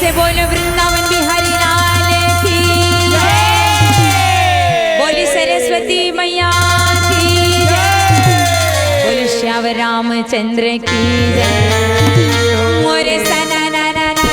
से बोलो वृंदावन बिहारी लाल की बोली सरस्वती मैया की बोली श्याम रामचंद्र की मोरे सना ना ना ना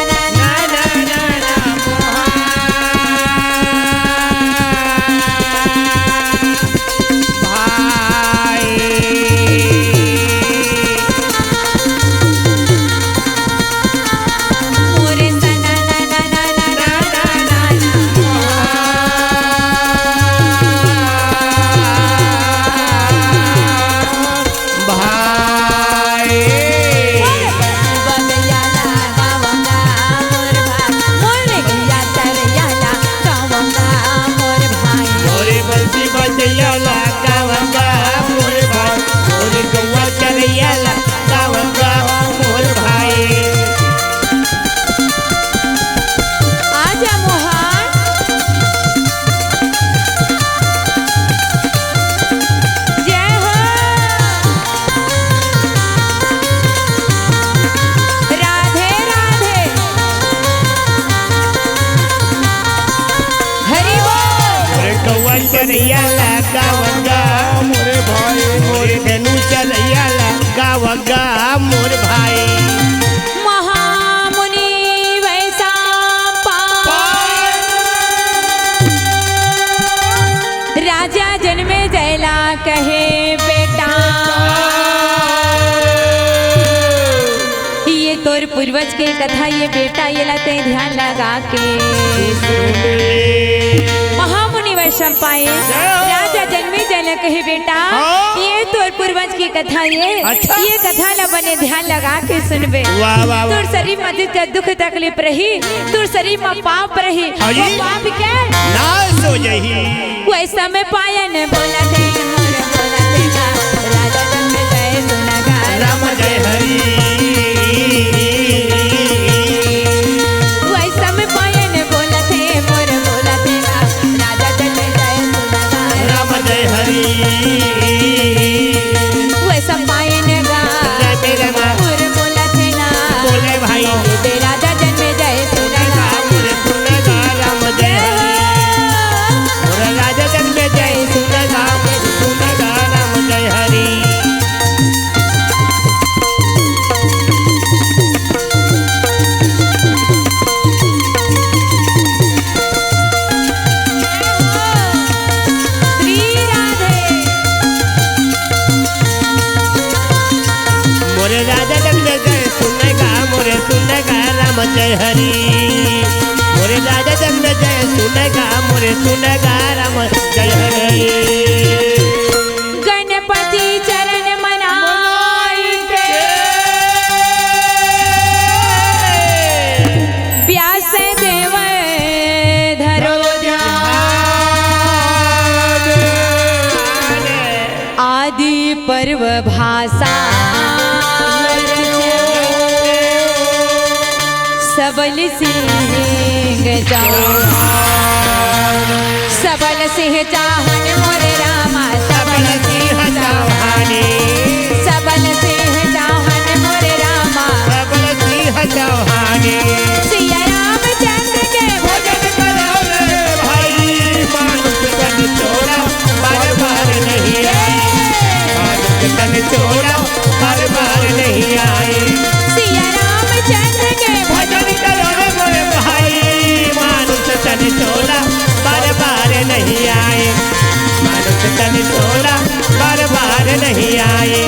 मोर भाई महामुनि वैसा राजा जन्मे जयला कहे बेटा ये तोर पूर्वज के कथा ये बेटा ये लाते ध्यान लगा के महामुनि वैसा पाए राजा जन्मे जयला कहे बेटा ये तोर पूर्वज की कथा ये कथा न बने ध्यान लगा के सुनबे तोर शरीर में जितना दुख तकलीफ रही तोर शरीर में पाप रही वो पाप क्या नाश हो जाही वैसा में पायन बोला थे राजा जन्मे जय सुना गा राम जय हरि वैसा में पायन बोला थे मोर बोला थे राजा जन्मे जय सुना गा राम जय हरि वैसा पायन गा मोर बोला थे ना बोले भाई राजा जन्मे जय सुना गा सुनेगा राम जय हरि राजा जन्मे जय सुनेगा राम जय हरि श्री राधे मोरे राजा जन्मे जय सुनेगा राम जय हरि मोरे राजा जन्मे जय सुनेगा राम जय हरि गणपति चरण मनाई के व्यास देव धरो आदि पर्व भाषा सबल सिंह चाहन मोरे रामा सबल सिंह चाहन मोरे रामा सिया रामचंद्र के भजन करो रे भाई मानुष तन छोड़ा बार नहीं मानुष तन छोड़ा बार नहीं आए सिया रामचंद्र के भजन करो रे मोरे भाई मानुष तन छोड़ा बार नहीं आए मानुष तन छोड़ा बार नहीं आए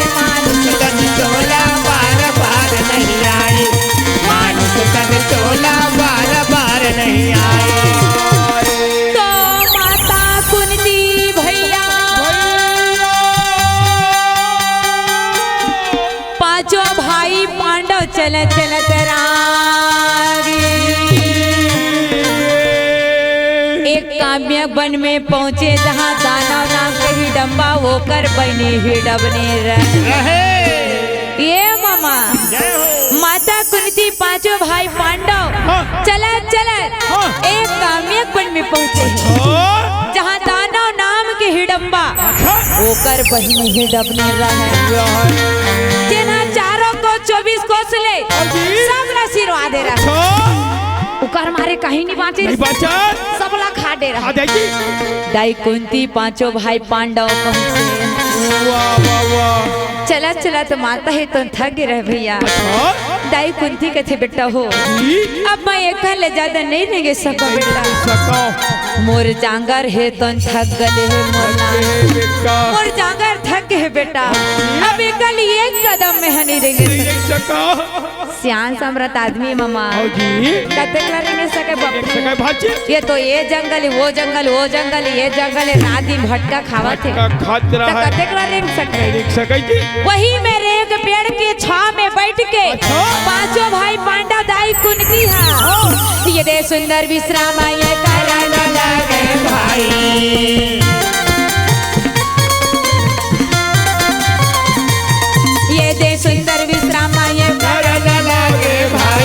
मानुष तन छोड़ा बार नहीं आए मानुष तन छोड़ा बार नहीं आए तो माता कुंती भैया पांचों भाई पांडव चलत एक काम्य वन में पहुंचे जहाँ दानव नाम के हिडम्बा होकर बने हिडबने रहे ये मामा माता कुंती पांचों भाई पांडव चलत एक काम्य वन में पहुंचे जहाँ दानव नाम के हिडम्बा होकर बहनी हिडबने रहे जिन्हें चारों को 24 कोस ले सब आशीर्वाद दे रहा उकर मारे कहीं नहीं बाँचे सब ला खा दे रहा दाई कुंती पांचों भाई पांडव पहुंचे चला चला तो माता है तो थक गए रहे भैया दाई कुंती के थे बेटा हो अब मैं एक ले ज्यादा नहीं रह सका बेटा मोर जांगर है तो थक गए है मोर जांगर थक है बेटा अब एकल एक कदम में नहीं रह सियान समरत आदमी मामा कतला नहीं सके बापू ये तो ये जंगल वो जंगल वो जंगल ये जंगल रात दिन भटका खावा थे कतला नहीं सके वही मेरे एक पेड़ के छाव में बैठ के पांचों भाई पांडव दाई कुंती है ये दे सुंदर विश्राम ये कारण लगे भाई ये दे सुंदर विश्राम ये कारण लगे भाई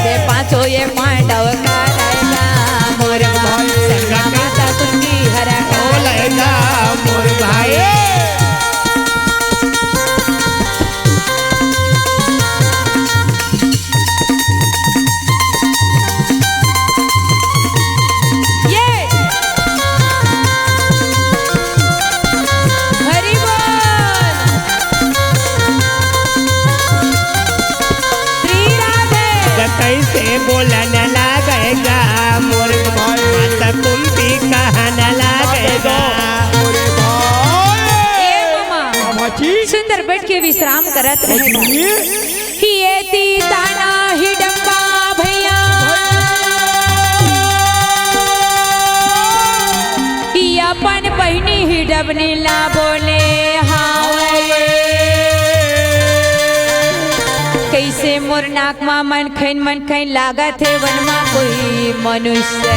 ये पांचों ये पांडव करेगा मोर संगा माता कुंती हरा बोलेगा मोर भाई कैसे बोलन लगेगा मोर माता कुंती कहना लगेगा सुंदर बैठ के विश्राम करत रहेगा ये ती ताना हिडम्बा भैया अपन बहनी हिडबने ला बोले कैसे मोर नाक मा मन खैन लागत है वन मा कोई मनुष्य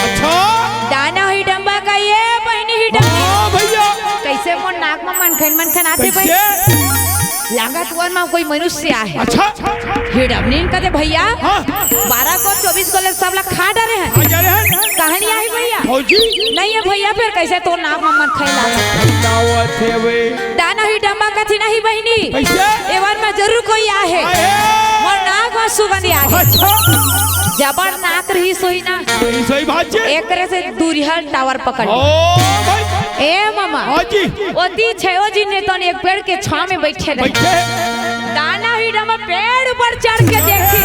अच्छा दाना ही डम्बा का ये बहनी ही डम्बा भैया कैसे मोर नाक मा मन खैन आते भाई लागत वन मा कोई मनुष्य है अच्छा हिडबनी कहते भैया 12 को 24 को ले सब लोग खा डरे हैं कहानी आई भैया नहीं है भैया फिर कैसे तो नाक मा मन खैन दाना ही डम्बा कथी नहीं बहनी एवन में जरूर कोई आहे मोर नाक में सुगंध आ जबर नाक रही सोई ना एकरे से दूरिहर टावर पकड़ ए मामा ओती छयो जी ने तो एक पेड़ के छांव में बैठे रहे दाना ही डम पेड़ ऊपर चढ़ के देखे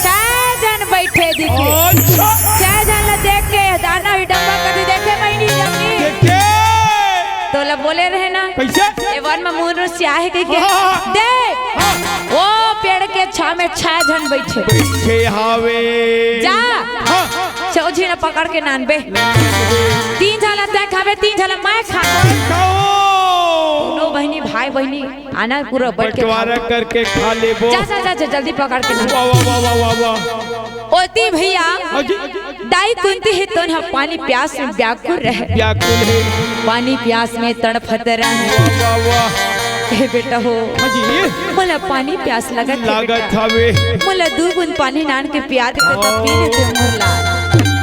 6 जन बैठे दिखे 6 जन देख के दाना ही डम कभी देखे मैंने जमनी तो ला बोले रहे ना एवन में मनुष्य आहे के देख वो पेड़ के छाव में 6 जन बैठे हावे जा चौझी ने पकड़ के नानबे 3 झाला तय खावे 3 झाला मैं खाओ नो बहनी भाई बहनी आना पूरा बैठ के करके खा ले वो जा जल्दी पकड़ के वाह वाह वाह वाह वाह ओती भैया दाई कुंती है तो हम पानी प्यास में व्याकुल है पानी प्यास में तड़फत रहे हे बेटा हो मला पानी प्यास लागत हवे मला 2 बूंद पानी नान के प्यार के तो पीने दे मोरला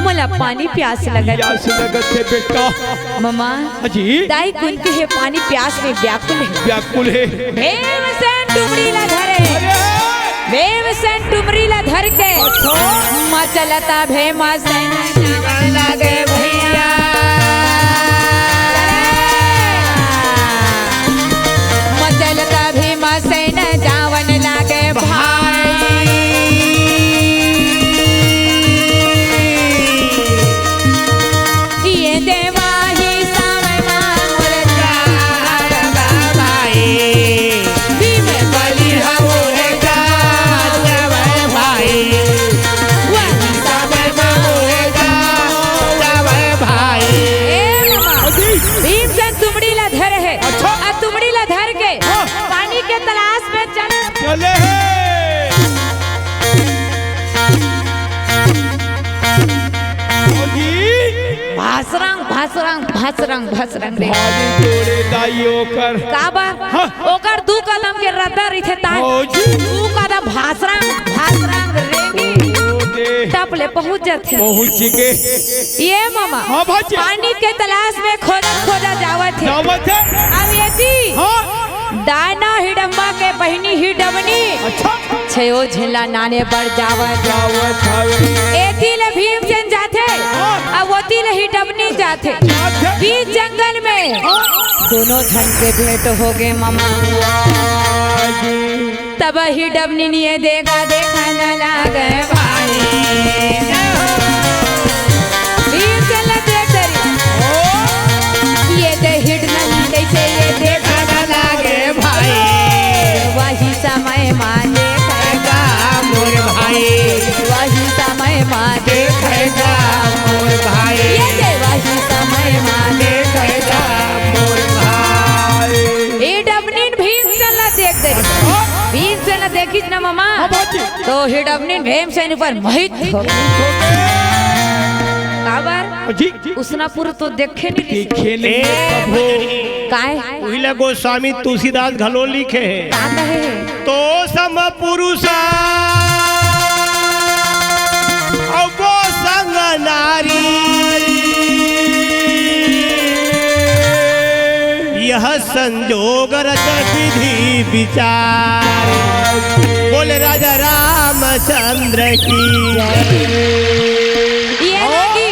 मला पानी प्यास लगत है बेटा मम्मा दाई कुंती है पानी प्यास में व्याकुल है भीमसेन टुमरी ला धरे भीमसेन टुमरी ला धर के मचलता भीमसेन लगे भैया मचलता भीमसेन जावन लागे भाई ये देवा ही समय मांगल भाई भीम बलि होए का भाई वही समय मांगेगा भाई भीम से तुमड़ी ला धर है और तुमड़ी ला धर के पानी के तलाश में चले भासरंग रे का बा ओकर 2 कदम के रद्दा रही ता 2 कदम भासरंग रेंगी टपले पहुंच गए ये मामा पानी के तलाश में खोदा जावत है अब यदि दाना हिडम्बा के बहनी हिडमनी अच्छा छयो झेला नाने बढ़ जावत एतिल भीमसेन जाथे अब ओतिल हिडमनी जाथे बीच जंगल में दोनों झन के भेंट हो गए मामा तब हिडमनी ने देखा देखा न लागे भाई भीमसेन देख दरी ये दे हिडमनी कैसे ये देखा न लागे भाई वही समय मां देखेगा मोर भाई वही समय मां देखेगा मोर भाई ये दे वही समय मां देखेगा मोर भाई हिडमनी भीमसेन देख दे भीमसेन देखी न मामा तो हिडमनी भीमसेन पर मोहित हो काबर जी उसनापुर तो देखे नहीं खेले प्रभु काय उहिले गोस्वामी तुलसीदास घलो लिखे हैं का कहे तो सम पुरुष अबो संग नारी यह संजोग रच विधि विचार बोले राजा रामचंद्र की ये लगी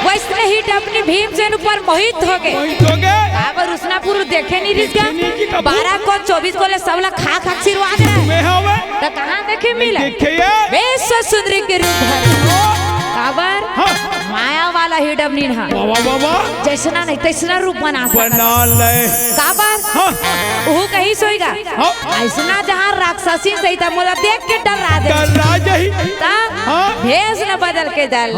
वैसे ही अपने भीमसेन पर मोहित हो गए काबर उसनापुर देखे नहीं रिसका 12 को 24 को ले सब लोग खा खा सिरवा दे तो कहाँ देखे मिले बेस सुंदरी के रूप है काबर माया वाला हिडमनी हा जैसना नहीं तैसना रूप बना काबर वो कहीं सोएगा ऐसना जहाँ राक्षसी सही था मोला देख के डरा दे भेष न बदल के डाल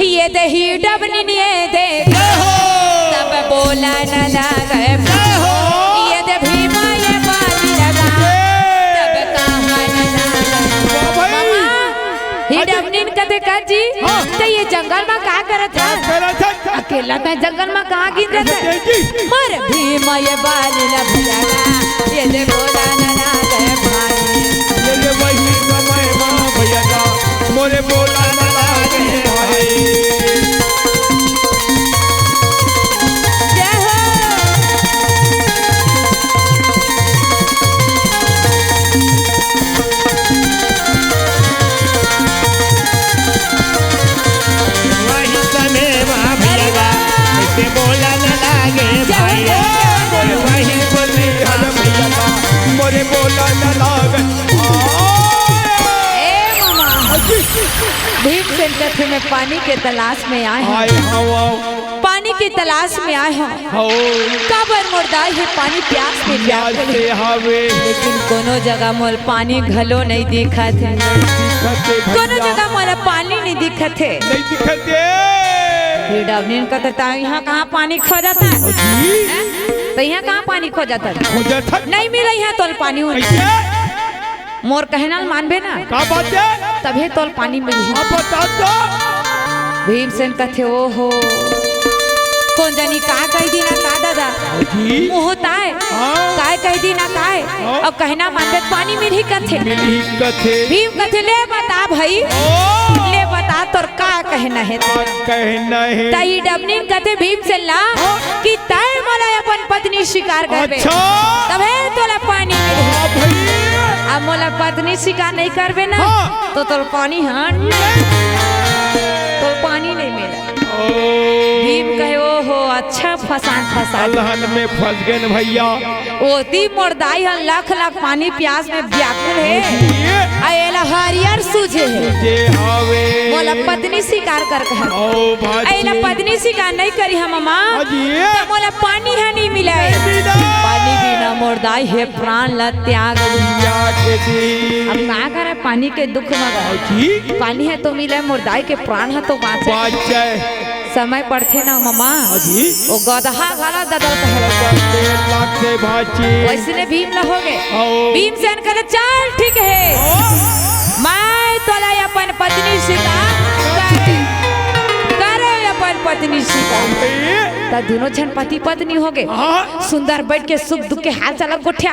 ये दे हिडमनी ने दे तब बोला न लगे ये दे भीमा ये बाली लगा तब कहाँ न लगा हिडमनी कथे कर जी तो ये जंगल में क्या करत है अकेला मैं जंगल में कहाँ गिर रहा था मर भीमा ये बाली लगा ये दे बोला न लगे भाई ये वही समय मां भैया मोरे बोला न लागे भाई बोला न लागे भाई वही बोले मोरे बोला न लागे भीमसेन कथे में पानी के तलाश में आए हैं पानी की तलाश में आए हैं काबर मुर्दाई है पानी प्यास में लेकिन कोनो जगह मोल पानी घलो नहीं दिखा थे कोनो जगह मोल पानी नहीं दिखा थे हिडमनी कहता यहाँ कहाँ पानी खो जाता है तो यहाँ कहाँ पानी खो जाता है नहीं मिला यहाँ तोल पानी मोर कहना मानबे ना का बात है तभी तोल पानी मिली बता दो भीमसेन कथे ओ हो कौन जानी का कह दी ना का दादा मुहता है काय कह दी ना काय अब कहना मानबे पानी मिली कथे भीम कथे ले बता भाई ले बता तोर का कहना है ताई डबनी कथे भीमसेन ला कि तय मोला अपन पत्नी शिकार करबे तबे तोला पानी मिली अब मोला पत्नी शिकार नहीं करबे ना तो तोर पानी हन तो पानी नहीं मिला भीम कहे ओ हो अच्छा फसा में फंस गए भैया ओती मोरदाई हन लाख लाख पानी प्यास में व्याकुल है आएला हरियर सूझे है मोला पत्नी शिकार कर कहा आएला पत्नी शिकार नहीं करी हम मां तो मोला पानी है नहीं मिला पानी बिना मोरदाई है प्राण ल त्याग अब क्या करे पानी के दुख में पानी है तो मिले मोरदाई के प्राण है तो बाँचे समय पड़थे ना मामा वो गदहा घाला ददल वैसे भीम ल हो गए भीमसेन करे चल ठीक है मैं तोला अपन पत्नी शिकार करे अपन पत्नी शिकार ता दोनों जन पति पत्नी हो गए सुंदर बैठ के सुख दुख के हाल चाल गोठिया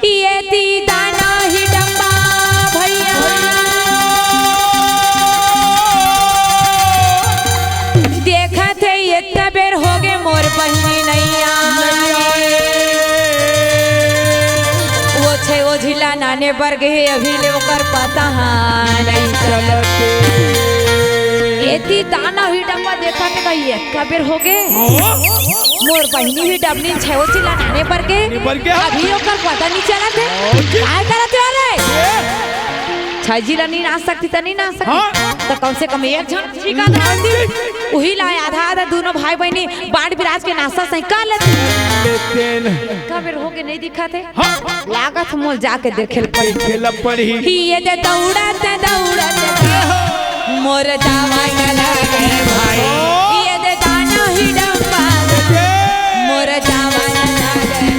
ये ती दाना ही डम्बा भैया देखा थे ये बेर हो गए मोर बहनी नहीं नाने पर गए अभी ले ओकर पता नहीं चलते एती दाना ही डब्बा देखा के गई कबेर हो गए मोर बहनी ही डबनी छेओ चिल्ला नाने पर के अभी ओकर पता नहीं चला थे काय करत वाले छाजी नहीं ना सकती तो नहीं ना सकती तो कम से कम एक जन सिखा दे वही लाए आधा आधा दोनों भाई बहनी बाढ़ बिराज के नाश्ता सही कर लेते कबेर हो के नहीं दिखा थे लागत मोल जाके देखे पड़ी ये दे दौड़ते मोर जावा लगे भाई ये दे दाना ही डब्बा मोर जावा लगे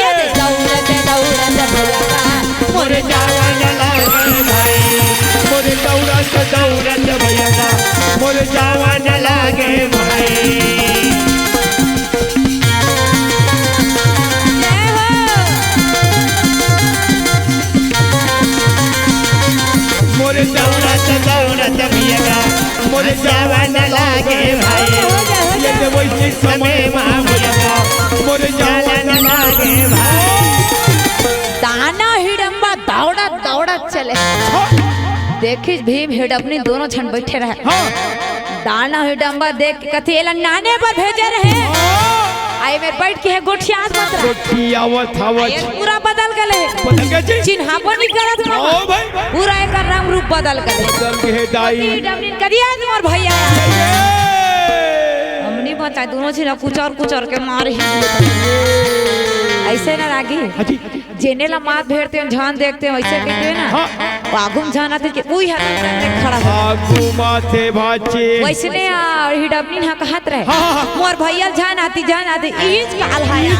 ये दे दौड़ते भैया मोर जावा लगे भाई मोर दौड़त भैया मोर जावा न लगे भाई मोर दौड़त भैया मोर जावा न लगे भाई ये तो वही समय मां भैया मोर जावा न लगे भाई दाना हिडम्बा दौड़ा चले देखी भीम हिडम्बनी दोनों छन बैठे रहे दाना हिडम्बा देख के कथी एला नाने पर भेजे रहे आई में बैठ के है गोठिया मत रहा गोठियावत पूरा बदल गए चिन्हा पर नहीं करत पूरा एक रंग रूप बदल गए दाई हिडम्बनी करिया मोर भैया हमनी बचा दोनों छिना कुचर के मारे ऐसे ना लागी जेने ला मात भेड़ते हैं झान देखते हैं वैसे कहते हैं ना आगुम झान आते कि उई हाथ खड़ा है आगु माथे भाचे वैसे ने हिडबनी ना कहत रहे मोर भैया झान आती ईज काल हाया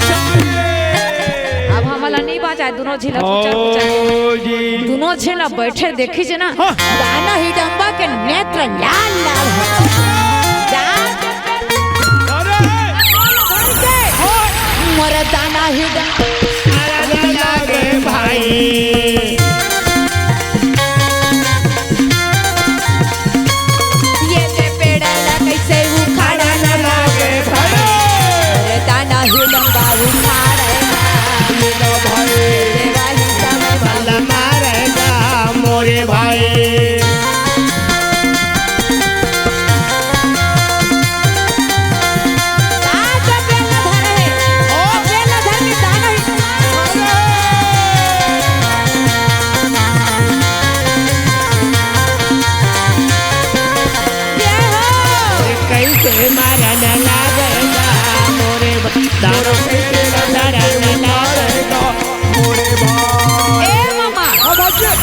अब हमला नहीं बाजा दोनों झिला कुचर दोनों झिला बैठे देखी जे ना दाना हिडम्बा के नेत्र लाल मोर दाना हिडम्बा भाई ये ले पेड़ा ला कैसे उखाड़ा न लागे भाई दाना हिडम्बा उखाड़ेगा भाई तेरा ही समय वाला मारेगा मोरे भाई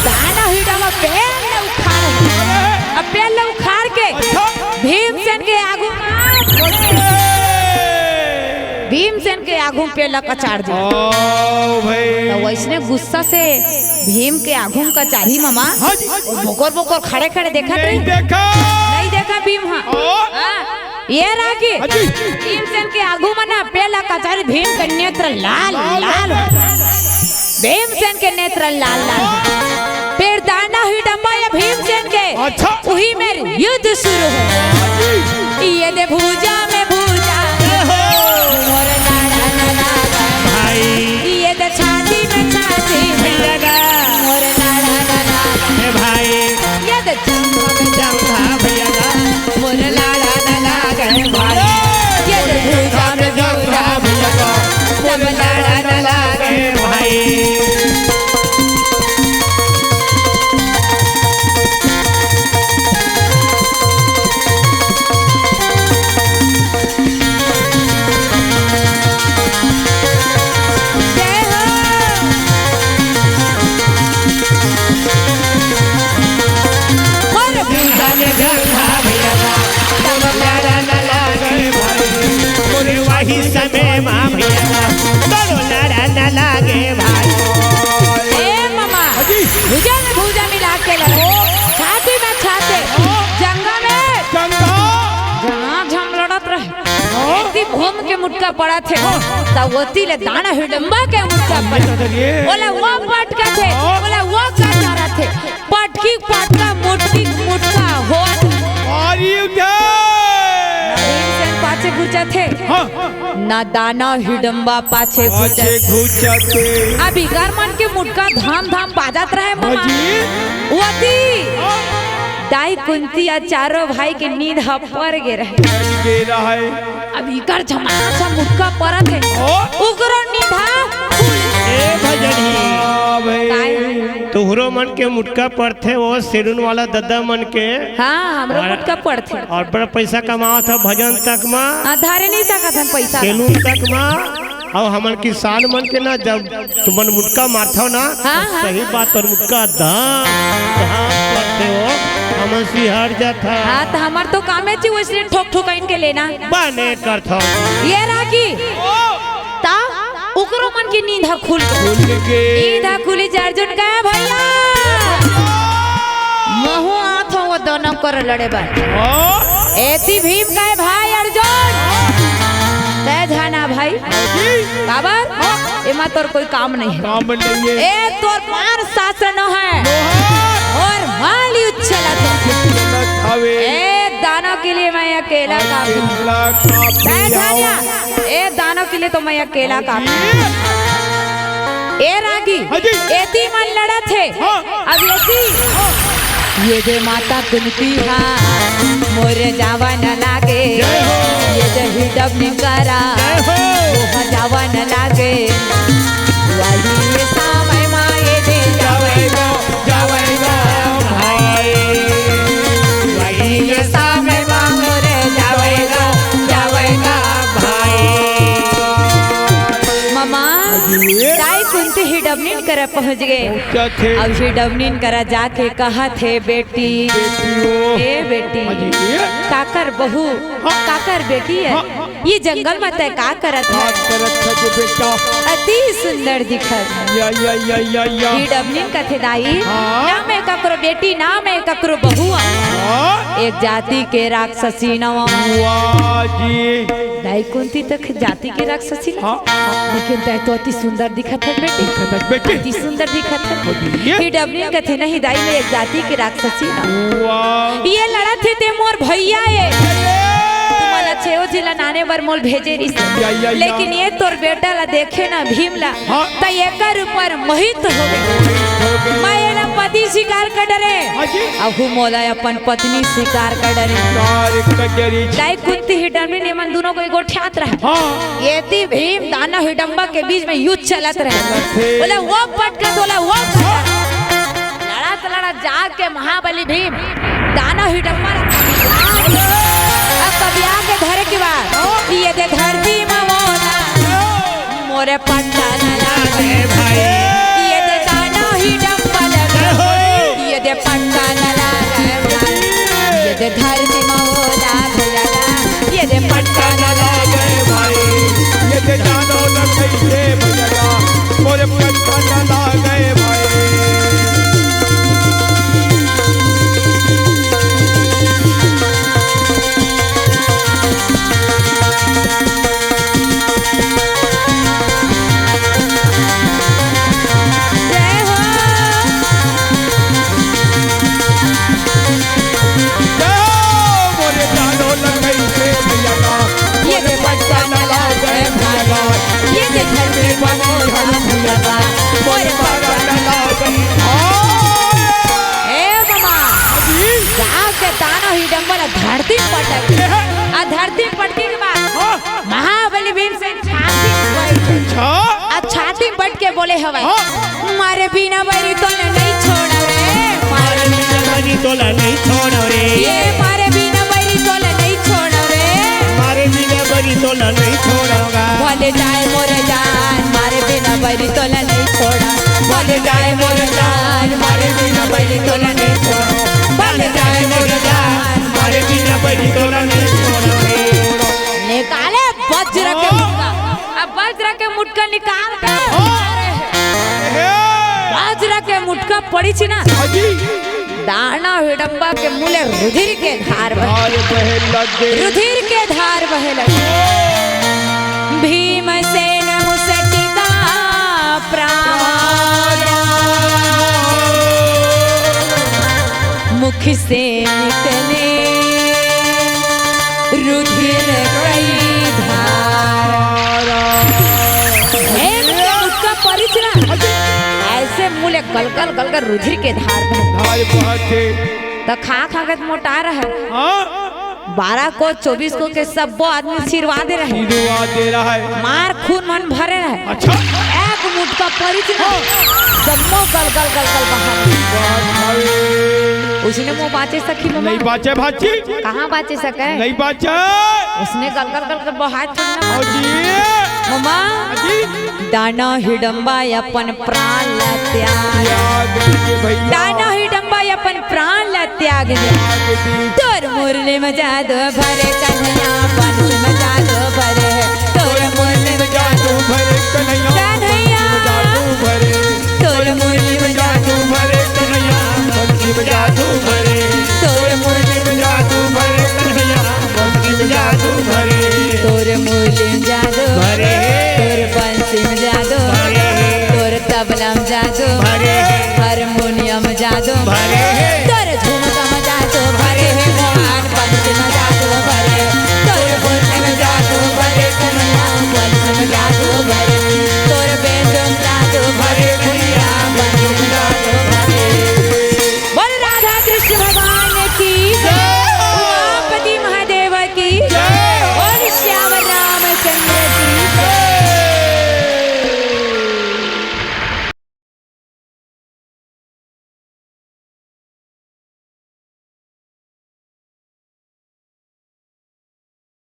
दाना हिडम्बा पेड़ उखाड़ के भीमसेन के आगू पेड़ ला कचाड़ दी तो वैसने गुस्सा से भीम के आगू कचाड़ी मामा बोकर खड़े देखा नहीं देखा भीम ये रागी भीमसेन के आगू मना पेड़ ला कचाड़ी भीम के नेत्र लाल भीमसेन के नेत्र लाल फिर दाना हिडम्बा या भीमसेन के वही में युद्ध शुरू हो ये दे भूजा में भूजा मोर नाड़ा भाई ये दे छाती में छाती मोर नाड़ा भाई ये दे जंघा भैया मोर नाड़ा भाई ये दे भूजा में जंघा भैया सब नाड़ा भाई समय मां भैया तोरो लड़ा न लागे भाई ए मामा भुजा में भुजा मिला के लड़ो छाती में छाते जंगा में जहाँ झम लड़त रहे इतनी घूम के मुटका पड़ा थे तब वोती ले दाना हिडम्बा के मुटका पड़ा बोला वो पटका थे बोला वो कचारा थे पटकी पटका मुटकी मुटका हो और ये पाछे गुचा घुचत है हाँ ना दाना हिडम्बा पाछे पाछे घुचत घुचते अभी घर मन के मुटका धाम धाम बाजत रहे मामा हाजी वती दाई कुंती या चारों भाई के नींद हपर गे रहे गे रहा है अभी कर झमासा मुटका परत है उकरो नींदा ए भजनी भाई तुहरो मन के मुटका पड़थे वो सेलून वाला दद्दा मन के हाँ हमरो मुटका पड़थे और बड़ा पैसा कमाओ था भजन तक में आधारे नहीं सकत हम पैसा सेलून तक में और हमन किसान मन के ना जब तुमन मुटका मारथो ना हाँ, तो हाँ। सही बात और मुटका धाम धाम करते हो हमन सिहर जाता हाँ तो हमार तो काम है जी इसलिए ठोक ठोक इनके लेना बने करथो ये रागी ता उकरो मन की नींद खुल के नींद खुली अर्जुन का भैया महू आथ वो दोनों कर लड़े बा एती भीम का भाई अर्जुन तय जाना भाई बाबर एमा तोर कोई काम नहीं है काम नहीं है ए तोर पार शास्त्र न है और माली उछला ए दानों के लिए मैं अकेला काफी तय जानिया ए दानों के लिए तो मैं अकेला काफी ए रागी एती मन लड़ा थे अब एती ये दे माता कुंती हाँ मोरे जावा न लागे ये दे हिडब निकरा वो जावा न लागे वही ये समय माँ ये दे जावेगा जावेगा भाई वही ये समय माँ मोरे जावेगा जावेगा मामा ताई कुंती हिडबनीन करा पहुँच गए अब हिडबनीन करा जाके कहा थे बेटी ए बेटी काकर बहू काकर बेटी है ये जंगल में तय का करत है अति सुंदर दिखत हिडबनीन कथे दाई ना मैं ककरो बेटी ना मैं ककरो बहू एक जाति के राक्षसी नवा दाई कुंती तक जाति के राक्षसी लेकिन तय तो अति सुंदर दिखत है बेटी अति सुंदर दिखत है हिडबनीन कथे नहीं दाई में एक जाति के राक्षसी ना ये लड़ा थे ते मोर भैया ये तुम्हारा छेओ जिला नाने बर मोल भेजे रिस लेकिन ये तोर बेटा ला देखे ना भीमला त एकर ऊपर मोहित हो गए मैं ना पति शिकार कर डरे अहू मोला अपन पत्नी शिकार कर डरे दाई कुंती हिडम्बा ने मन दोनों को एगो ठात रहा येती भीम दाना हिडम्बा के बीच में युद्ध चलत रहे बोले वो पटका बोला वो लड़ा जाके महाबली भीम दाना हिडम्बा कबिया के घर की बात ये दे धरती ममोना मोरे पट्टा न लागे भाई ये दे दाना हिडम्बा लगे ये दे पट्टा न लागे भाई ये दे धरती ममोना भैया ये दे पट्टा न लागे भाई ये दे दानो न कैसे भैया मोरे पट्टा न लागे भाई धरती पटक धरती पटके के बाद महाबली भीम से छाती पट के बोले हवाई मारे बिना बरी तो नहीं छोड़ा रे मारे बिना बरी तो नहीं छोड़ा रे ये मारे बिना बरी तो नहीं छोड़ा रे मारे बिना बरी तो नहीं छोड़ोगा बोले जाए मोर जान मारे बिना बरी तो नहीं छोड़ा बोले जाए मोर जान मारे बिना बरी तो नहीं छोड़ा बोले जाए मोर जान मारे बिना बरी तो नहीं छोड़ोगे निकाले वज्र के मुटका अब वज्र के मुटका निकाल के वज्र के मुटका पड़ी छी ना दाना हिडम्बा के मुले रुधिर के धार बहे रुधिर के धार बहे लगे भीमसेन मुसटिका प्राण मुख से निकले रुधिर कई गलगल गलगल रुधिर के धार बहे धार बहते तो खा के मोटा रहे हाँ 12 को 24 को के सब आदमी सिरवा दे रहे सिरवा दे रहा है मार खून मन भरे रहे अच्छा एक मुठ का परिच न जम्मो गल गल गल गल बाहर उसने मुंह बाचे सखी मम्मा नहीं बाचे भाची कहाँ बाचे सके नहीं बाचे उसने गल गल गल गल बाहर छोड़ना अजी मम्मा अजी दाना हिडम्बा अपन प्राण ला त्याग याद दीजिए भैया दाना हिडम्बा अपन प्राण ला त्याग दे तोर मुरली में जादू भरे कन्हैया बंस में जादू भरे तोर मुरली में जादू भरे कन्हैया जादू भरे तोर मुरली में जादू भरे कन्हैया बंसी में जादू भरे तोर मुरली में जादू भरे कन्हैया बंसी में जादू भरे तोर मुरली में जादू भरे तोर बंसी में जादू भरे तोर तबला में जादू भरे हारमोनियम जादू भरे